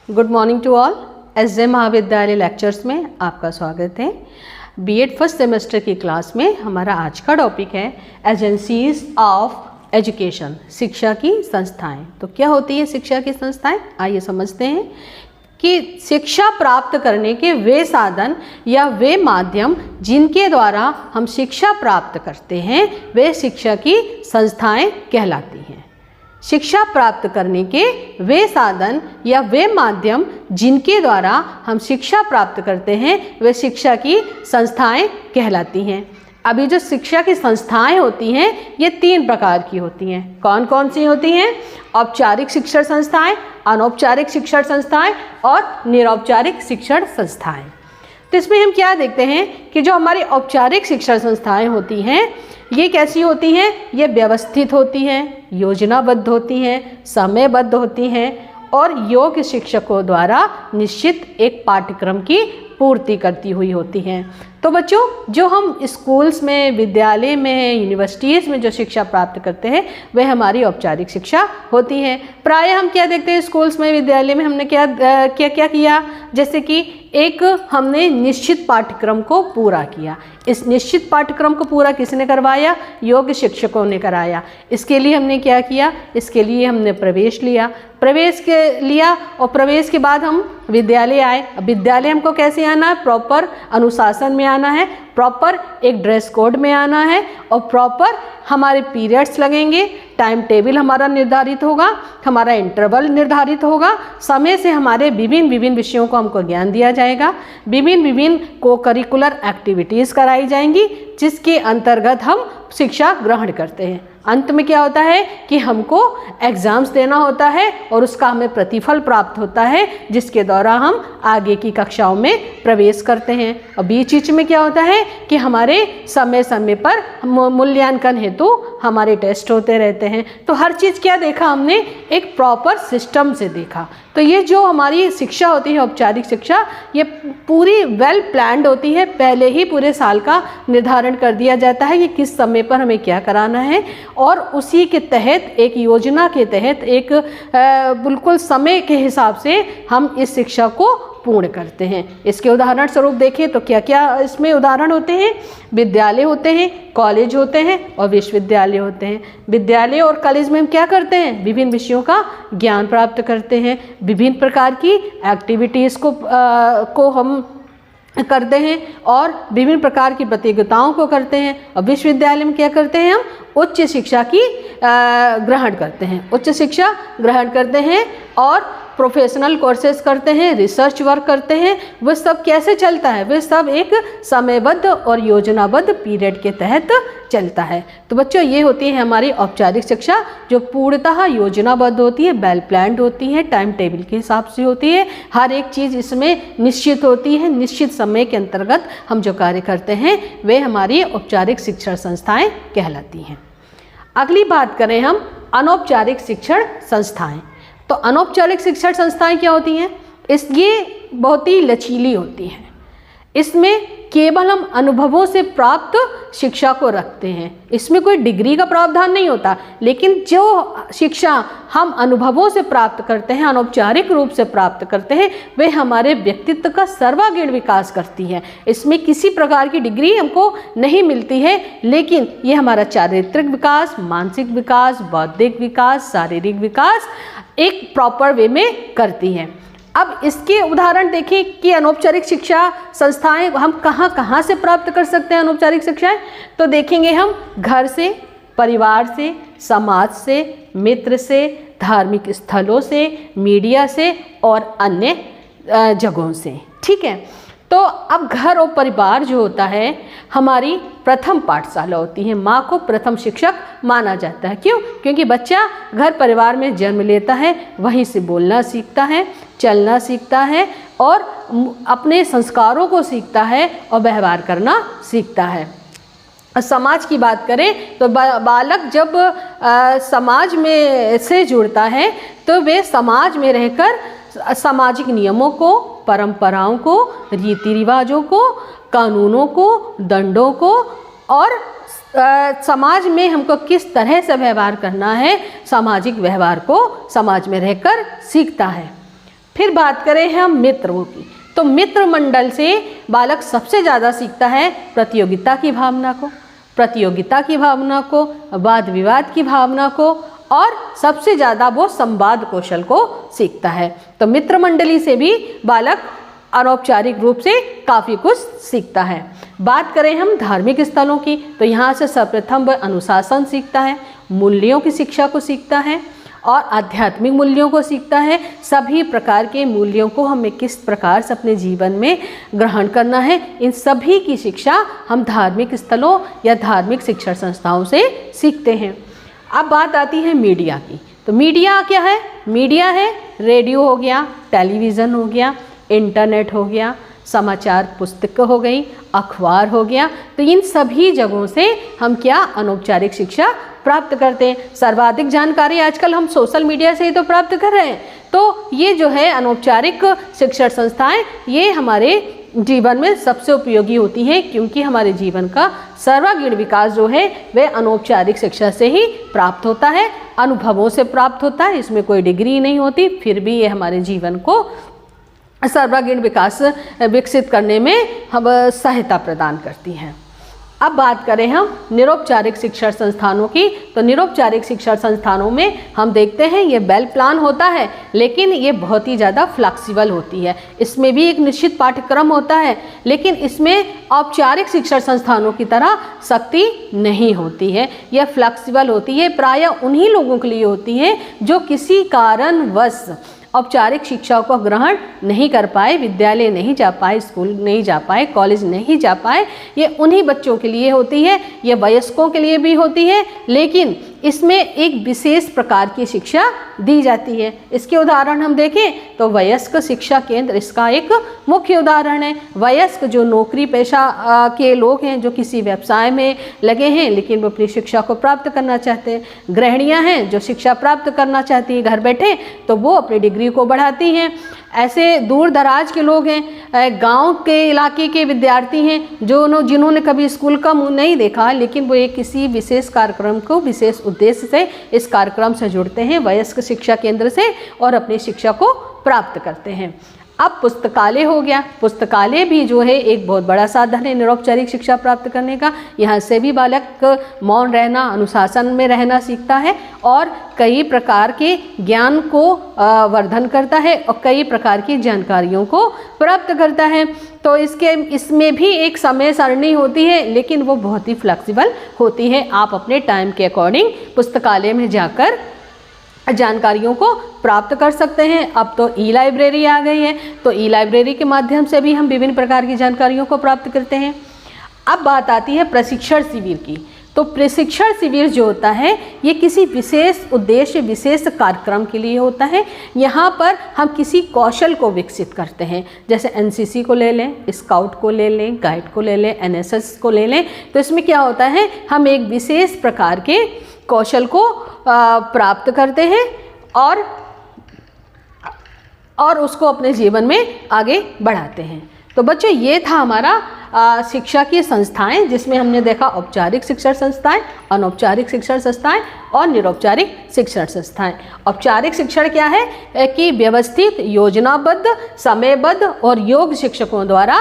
Good morning to all. SJ महाविद्यालय lectures में आपका स्वागत है। बीएड फर्स्ट सेमेस्टर की क्लास में हमारा आज का टॉपिक है एजेंसीज ऑफ एजुकेशन, शिक्षा की संस्थाएं। तो क्या होती है शिक्षा की संस्थाएं, आइए समझते हैं कि शिक्षा प्राप्त करने के वे साधन या वे माध्यम जिनके द्वारा हम शिक्षा प्राप्त करते हैं वे शिक्षा की संस्थाएं कहलाती हैं। शिक्षा प्राप्त करने के वे साधन या वे माध्यम जिनके द्वारा हम शिक्षा प्राप्त करते हैं वे शिक्षा की संस्थाएं कहलाती हैं। अभी जो शिक्षा की संस्थाएं होती हैं ये 3 प्रकार की होती हैं। कौन कौन सी होती हैं? औपचारिक शिक्षण संस्थाएं, अनौपचारिक शिक्षण संस्थाएं और निरौपचारिक शिक्षण संस्थाएं। तो इसमें हम क्या देखते हैं कि जो हमारी औपचारिक शिक्षण संस्थाएं होती हैं ये कैसी होती हैं? ये व्यवस्थित होती हैं, योजनाबद्ध होती हैं, समयबद्ध होती हैं और योग्य शिक्षकों द्वारा निश्चित एक पाठ्यक्रम की पूर्ति करती हुई होती हैं। तो बच्चों, जो हम स्कूल्स में, विद्यालय में, यूनिवर्सिटीज़ में जो शिक्षा प्राप्त करते हैं वह हमारी औपचारिक शिक्षा होती है। प्रायः हम क्या देखते हैं स्कूल्स में, विद्यालय में हमने क्या किया, जैसे कि एक हमने निश्चित पाठ्यक्रम को पूरा किया। इस निश्चित पाठ्यक्रम को पूरा किसने करवाया? योग्य शिक्षकों ने कराया। इसके लिए हमने क्या किया? इसके लिए हमने प्रवेश लिया और प्रवेश के बाद हम विद्यालय आए। अब विद्यालय हमको कैसे आना है? प्रॉपर अनुशासन में आना है, प्रॉपर एक ड्रेस कोड में आना है और प्रॉपर हमारे पीरियड्स लगेंगे, टाइम टेबल हमारा निर्धारित होगा, हमारा इंटरवल निर्धारित होगा, समय से हमारे विभिन्न विषयों को हमको ज्ञान दिया जाएगा, विभिन्न को करिकुलर एक्टिविटीज़ कराई जाएंगी जिसके अंतर्गत हम शिक्षा ग्रहण करते हैं। अंत में क्या होता है कि हमको एग्ज़ाम्स देना होता है और उसका हमें प्रतिफल प्राप्त होता है जिसके द्वारा हम आगे की कक्षाओं में प्रवेश करते हैं। और बीच में क्या होता है कि हमारे समय पर मूल्यांकन हेतु हमारे टेस्ट होते रहते हैं। तो हर चीज़ क्या देखा हमने? एक प्रॉपर सिस्टम से देखा। तो ये जो हमारी शिक्षा होती है औपचारिक शिक्षा, ये पूरी वेल प्लान्ड होती है। पहले ही पूरे साल का निर्धारण कर दिया जाता है कि किस समय पर हमें क्या कराना है और उसी के तहत, एक योजना के तहत, एक बिल्कुल समय के हिसाब से हम इस शिक्षा को पूर्ण करते हैं। इसके उदाहरण स्वरूप देखें तो क्या क्या इसमें उदाहरण होते हैं? विद्यालय होते हैं, कॉलेज होते हैं और विश्वविद्यालय होते हैं। विद्यालय और कॉलेज में हम क्या करते हैं? विभिन्न विषयों का ज्ञान प्राप्त करते हैं, विभिन्न प्रकार की एक्टिविटीज़ को हम करते हैं और विभिन्न प्रकार की प्रतियोगिताओं को करते हैं। और विश्वविद्यालय में क्या करते हैं? हम उच्च शिक्षा की ग्रहण करते हैं, उच्च शिक्षा ग्रहण करते हैं और प्रोफेशनल कोर्सेज करते हैं, रिसर्च वर्क करते हैं। वह सब कैसे चलता है? वह सब एक समयबद्ध और योजनाबद्ध पीरियड के तहत चलता है। तो बच्चों, ये होती है हमारी औपचारिक शिक्षा जो पूर्णतः योजनाबद्ध होती है, वेल प्लान्ड होती है, टाइम टेबल के हिसाब से होती है। हर एक चीज़ इसमें निश्चित होती है। निश्चित समय के अंतर्गत हम जो कार्य करते हैं वे हमारी औपचारिक शिक्षण संस्थाएं कहलाती हैं। अगली बात करें हम अनौपचारिक शिक्षण संस्थाएं। तो अनौपचारिक शिक्षण संस्थाएं क्या होती हैं? ये बहुत ही लचीली होती हैं। इसमें केवल हम अनुभवों से प्राप्त शिक्षा को रखते हैं। इसमें कोई डिग्री का प्रावधान नहीं होता, लेकिन जो शिक्षा हम अनुभवों से प्राप्त करते हैं, अनौपचारिक रूप से प्राप्त करते हैं, वे हमारे व्यक्तित्व का सर्वांगीण विकास करती है। इसमें किसी प्रकार की डिग्री हमको नहीं मिलती है, लेकिन ये हमारा चारित्रिक विकास, मानसिक विकास, बौद्धिक विकास, शारीरिक विकास एक प्रॉपर वे में करती हैं। अब इसके उदाहरण देखें कि अनौपचारिक शिक्षा संस्थाएं हम कहाँ से प्राप्त कर सकते हैं अनौपचारिक शिक्षाएं। तो देखेंगे हम घर से, परिवार से, समाज से, मित्र से, धार्मिक स्थलों से, मीडिया से और अन्य जगहों से। ठीक है। तो अब घर और परिवार जो होता है हमारी प्रथम पाठशाला होती है। माँ को प्रथम शिक्षक माना जाता है। क्यों? क्योंकि बच्चा घर परिवार में जन्म लेता है, वहीं से बोलना सीखता है, चलना सीखता है और अपने संस्कारों को सीखता है और व्यवहार करना सीखता है। समाज की बात करें तो बालक जब समाज में से जुड़ता है तो वे समाज में रहकर सामाजिक नियमों को, परंपराओं को, रीति रिवाजों को, कानूनों को, दंडों को और समाज में हमको किस तरह से व्यवहार करना है, सामाजिक व्यवहार को समाज में रहकर सीखता है। फिर बात करें हम मित्रों की, तो मित्र मंडल से बालक सबसे ज़्यादा सीखता है प्रतियोगिता की भावना को, वाद विवाद की भावना को, और सबसे ज़्यादा वो संवाद कौशल को सीखता है। तो मित्र मंडली से भी बालक अनौपचारिक रूप से काफ़ी कुछ सीखता है। बात करें हम धार्मिक स्थलों की, तो यहाँ से सर्वप्रथम वह अनुशासन सीखता है, मूल्यों की शिक्षा को सीखता है और आध्यात्मिक मूल्यों को सीखता है। सभी प्रकार के मूल्यों को हमें किस प्रकार से अपने जीवन में ग्रहण करना है, इन सभी की शिक्षा हम धार्मिक स्थलों या धार्मिक शिक्षण संस्थाओं से सीखते हैं। अब बात आती है मीडिया की, तो मीडिया क्या है? मीडिया है रेडियो हो गया, टेलीविज़न हो गया, इंटरनेट हो गया, समाचार पुस्तक हो गई, अखबार हो गया। तो इन सभी जगहों से हम क्या अनौपचारिक शिक्षा प्राप्त करते हैं। सर्वाधिक जानकारी आजकल हम सोशल मीडिया से ही तो प्राप्त कर रहे हैं। तो ये जो है अनौपचारिक शिक्षण संस्थाएं, ये हमारे जीवन में सबसे उपयोगी होती है, क्योंकि हमारे जीवन का सर्वांगीण विकास जो है वह अनौपचारिक शिक्षा से ही प्राप्त होता है, अनुभवों से प्राप्त होता है। इसमें कोई डिग्री नहीं होती, फिर भी ये हमारे जीवन को सर्वांगीण विकास विकसित करने में हम सहायता प्रदान करती हैं। अब बात करें हम निरौपचारिक शिक्षण संस्थानों की, तो निरौपचारिक शिक्षण संस्थानों में हम देखते हैं ये वेल प्लान होता है, लेकिन ये बहुत ही ज़्यादा फ्लेक्सिबल होती है। इसमें भी एक निश्चित पाठ्यक्रम होता है, लेकिन इसमें औपचारिक शिक्षण संस्थानों की तरह सख्ती नहीं होती है। यह फ्लेक्सिबल होती है, प्रायः उन्हीं लोगों के लिए होती है जो किसी कारणवश औपचारिक शिक्षा को ग्रहण नहीं कर पाए, विद्यालय नहीं जा पाए, स्कूल नहीं जा पाए, कॉलेज नहीं जा पाए। ये उन्हीं बच्चों के लिए होती है, ये वयस्कों के लिए भी होती है, लेकिन इसमें एक विशेष प्रकार की शिक्षा दी जाती है। इसके उदाहरण हम देखें तो वयस्क शिक्षा केंद्र इसका एक मुख्य उदाहरण है। वयस्क जो नौकरी पेशा के लोग हैं, जो किसी व्यवसाय में लगे हैं लेकिन वो अपनी शिक्षा को प्राप्त करना चाहते हैं, गृहिणियां हैं जो शिक्षा प्राप्त करना चाहती हैं घर बैठे, तो वो अपनी डिग्री को बढ़ाती हैं। ऐसे दूर दराज के लोग हैं, गांव के इलाके के विद्यार्थी हैं जिन्होंने कभी स्कूल का मुंह नहीं देखा, लेकिन वो एक किसी विशेष कार्यक्रम को विशेष उद्देश्य से इस कार्यक्रम से जुड़ते हैं वयस्क शिक्षा केंद्र से और अपनी शिक्षा को प्राप्त करते हैं। अब पुस्तकालय हो गया, पुस्तकालय भी जो है एक बहुत बड़ा साधन है निरौपचारिक शिक्षा प्राप्त करने का। यहाँ से भी बालक मौन रहना, अनुशासन में रहना सीखता है और कई प्रकार के ज्ञान को वर्धन करता है और कई प्रकार की जानकारियों को प्राप्त करता है। तो इसमें भी एक समय सारणी होती है, लेकिन वो बहुत ही फ्लेक्सिबल होती है। आप अपने टाइम के अकॉर्डिंग पुस्तकालय में जाकर जानकारियों को प्राप्त कर सकते हैं। अब तो ई लाइब्रेरी आ गई है, तो ई लाइब्रेरी के माध्यम से भी हम विभिन्न प्रकार की जानकारियों को प्राप्त करते हैं। अब बात आती है प्रशिक्षण शिविर की, तो प्रशिक्षण शिविर जो होता है ये किसी विशेष उद्देश्य, विशेष कार्यक्रम के लिए होता है। यहाँ पर हम किसी कौशल को विकसित करते हैं, जैसे एनसीसी को ले लें, स्काउट को ले लें, गाइड को ले लें, एनएसएस को ले लें। तो इसमें क्या होता है, हम एक विशेष प्रकार के कौशल को प्राप्त करते हैं और उसको अपने जीवन में आगे बढ़ाते हैं। तो बच्चों ये था हमारा शिक्षा की संस्थाएं, जिसमें हमने देखा औपचारिक शिक्षण संस्थाएं, अनौपचारिक शिक्षण संस्थाएं और निरौपचारिक शिक्षण संस्थाएं। औपचारिक शिक्षण क्या है कि व्यवस्थित, योजनाबद्ध, समयबद्ध और योग्य शिक्षकों द्वारा